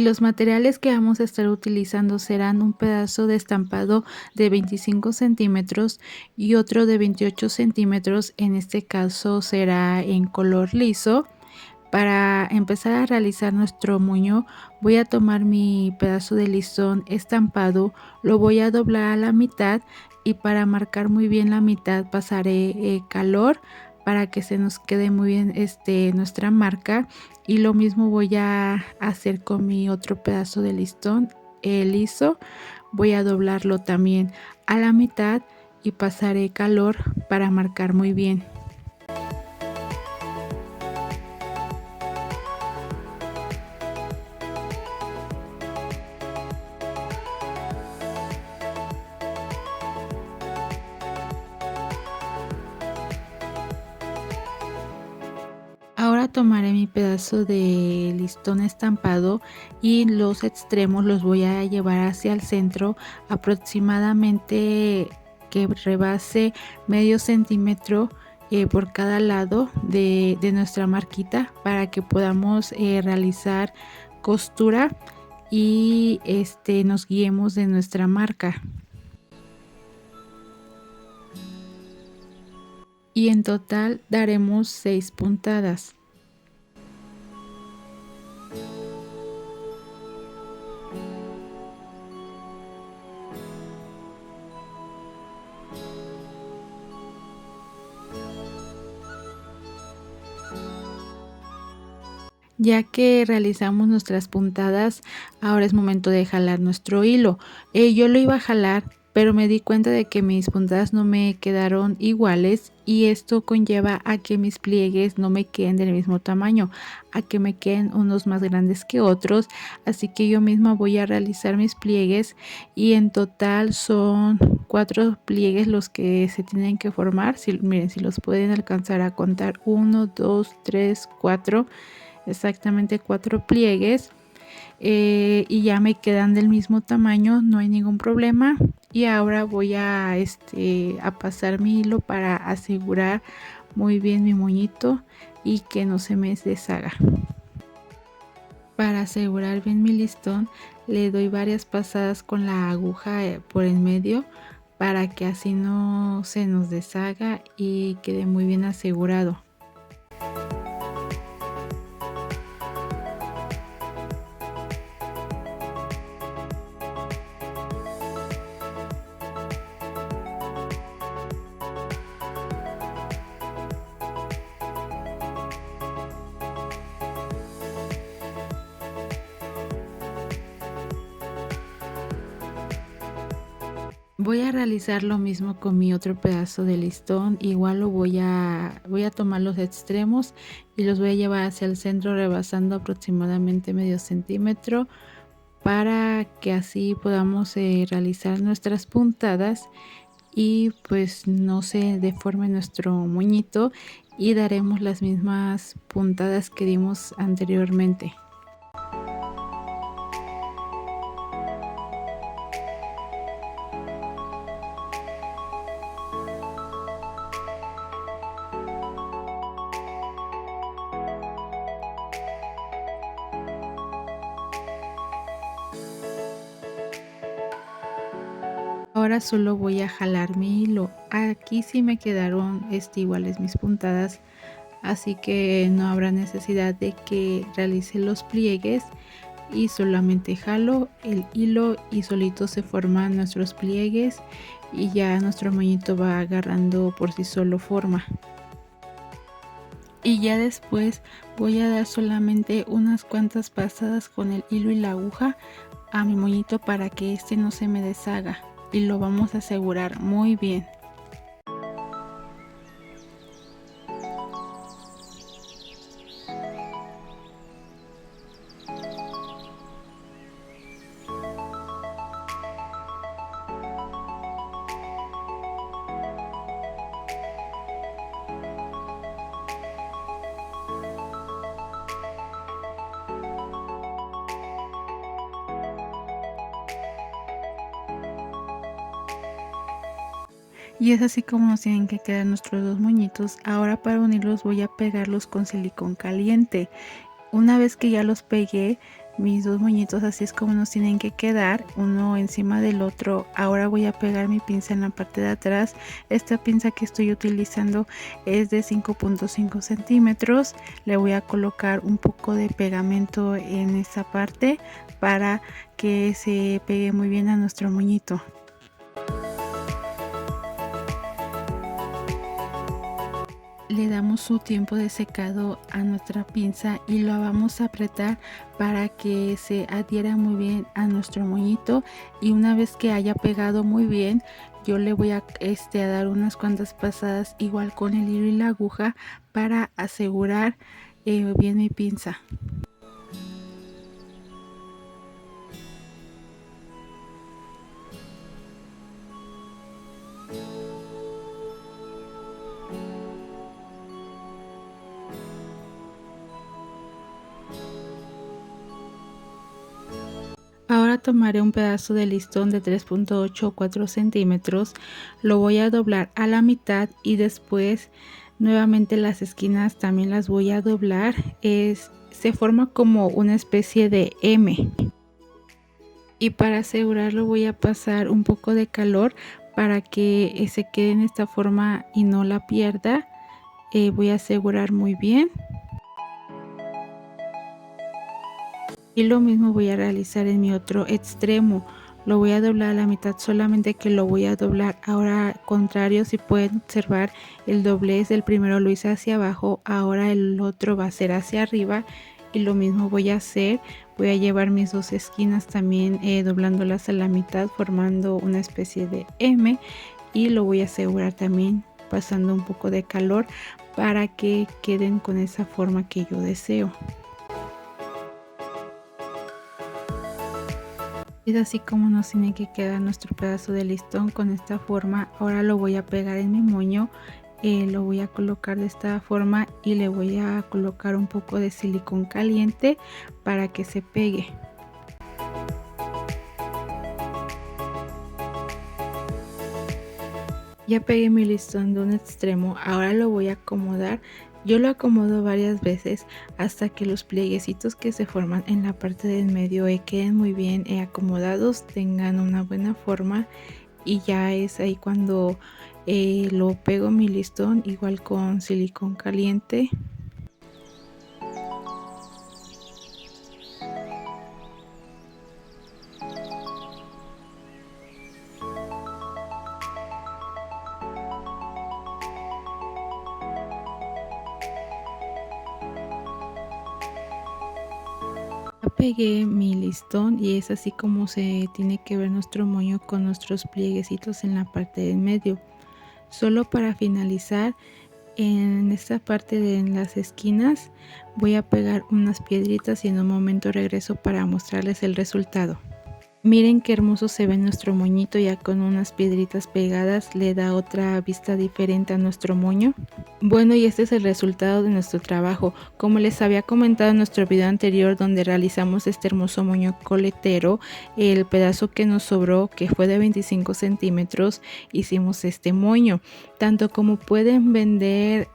los materiales que vamos a estar utilizando serán un pedazo de estampado de 25 centímetros y otro de 28 centímetros. En este caso será en color liso. Para empezar a realizar nuestro moño, voy a tomar mi pedazo de listón estampado, lo voy a doblar a la mitad y para marcar muy bien la mitad pasaré calor para que se nos quede muy bien nuestra marca, y lo mismo voy a hacer con mi otro pedazo de listón liso. Voy a doblarlo también a la mitad y pasaré calor para marcar muy bien. Ahora tomaré mi pedazo de listón estampado y los extremos los voy a llevar hacia el centro, aproximadamente que rebase medio centímetro por cada lado de nuestra marquita, para que podamos realizar costura y nos guiemos de nuestra marca. Y en total daremos 6 puntadas. Ya que realizamos nuestras puntadas, ahora es momento de jalar nuestro hilo. Yo lo iba a jalar, pero me di cuenta de que mis puntadas no me quedaron iguales, y esto conlleva a que mis pliegues no me queden del mismo tamaño, a que me queden unos más grandes que otros. Así que yo misma voy a realizar mis pliegues, y en total son 4 pliegues los que se tienen que formar. Miren, si los pueden alcanzar a contar: 1, 2, 3, 4. Exactamente 4 pliegues, y ya me quedan del mismo tamaño, no hay ningún problema. Y ahora voy a pasar mi hilo para asegurar muy bien mi moñito y que no se me deshaga. Para asegurar bien mi listón, le doy varias pasadas con la aguja por el medio, para que así no se nos deshaga y quede muy bien asegurado. Voy a realizar lo mismo con mi otro pedazo de listón. Igual lo voy a tomar los extremos y los voy a llevar hacia el centro, rebasando aproximadamente medio centímetro, para que así podamos realizar nuestras puntadas y pues no se deforme nuestro moñito, y daremos las mismas puntadas que dimos anteriormente. Ahora solo voy a jalar mi hilo. Aquí sí me quedaron iguales mis puntadas, así que no habrá necesidad de que realice los pliegues, y solamente jalo el hilo y solito se forman nuestros pliegues, y ya nuestro moñito va agarrando por sí solo forma. Y ya después voy a dar solamente unas cuantas pasadas con el hilo y la aguja a mi moñito, para que no se me deshaga, y lo vamos a asegurar muy bien. Y es así como nos tienen que quedar nuestros dos moñitos. Ahora, para unirlos, voy a pegarlos con silicón caliente. Una vez que ya los pegué, mis dos moñitos, así es como nos tienen que quedar, uno encima del otro. Ahora voy a pegar mi pinza en la parte de atrás. Esta pinza que estoy utilizando es de 5.5 centímetros. Le voy a colocar un poco de pegamento en esta parte para que se pegue muy bien a nuestro moñito. Le damos su tiempo de secado a nuestra pinza y lo vamos a apretar para que se adhiera muy bien a nuestro moñito, y una vez que haya pegado muy bien yo le voy a dar unas cuantas pasadas igual con el hilo y la aguja para asegurar bien mi pinza. Ahora tomaré un pedazo de listón de 3.8 o 4 centímetros, lo voy a doblar a la mitad y después nuevamente las esquinas también las voy a doblar. Se forma como una especie de M, y para asegurarlo voy a pasar un poco de calor para que se quede en esta forma y no la pierda. Voy a asegurar muy bien. Y lo mismo voy a realizar en mi otro extremo. Lo voy a doblar a la mitad, solamente que lo voy a doblar ahora contrario. Si pueden observar, el doblez del primero lo hice hacia abajo, ahora el otro va a ser hacia arriba, y lo mismo voy a hacer. Voy a llevar mis dos esquinas también doblándolas a la mitad, formando una especie de M, y lo voy a asegurar también pasando un poco de calor para que queden con esa forma que yo deseo. Es así como nos tiene que quedar nuestro pedazo de listón, con esta forma. Ahora lo voy a pegar en mi moño, lo voy a colocar de esta forma y le voy a colocar un poco de silicón caliente para que se pegue. Ya pegué mi listón de un extremo, ahora lo voy a acomodar. Yo lo acomodo varias veces hasta que los plieguecitos que se forman en la parte del medio queden muy bien acomodados, tengan una buena forma, y ya es ahí cuando lo pego mi listón igual con silicón caliente. Ya pegué mi listón y es así como se tiene que ver nuestro moño, con nuestros plieguecitos en la parte del medio. Solo para finalizar, en esta parte de las esquinas voy a pegar unas piedritas y en un momento regreso para mostrarles el resultado. Miren qué hermoso se ve nuestro moñito, ya con unas piedritas pegadas le da otra vista diferente a nuestro moño. Bueno, y este es el resultado de nuestro trabajo. Como les había comentado en nuestro video anterior donde realizamos este hermoso moño coletero, el pedazo que nos sobró, que fue de 25 centímetros, hicimos este moño. Tanto como pueden vender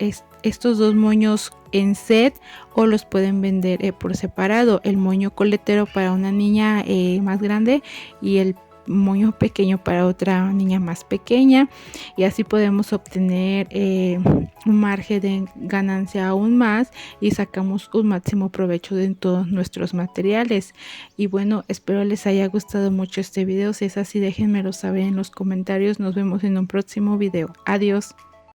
estos dos moños en set, o los pueden vender por separado, el moño coletero para una niña más grande y el moño pequeño para otra niña más pequeña, y así podemos obtener un margen de ganancia aún más y sacamos un máximo provecho de todos nuestros materiales. Y bueno, espero les haya gustado mucho este video. Si es así, déjenmelo saber en los comentarios. Nos vemos en un próximo video. Adiós.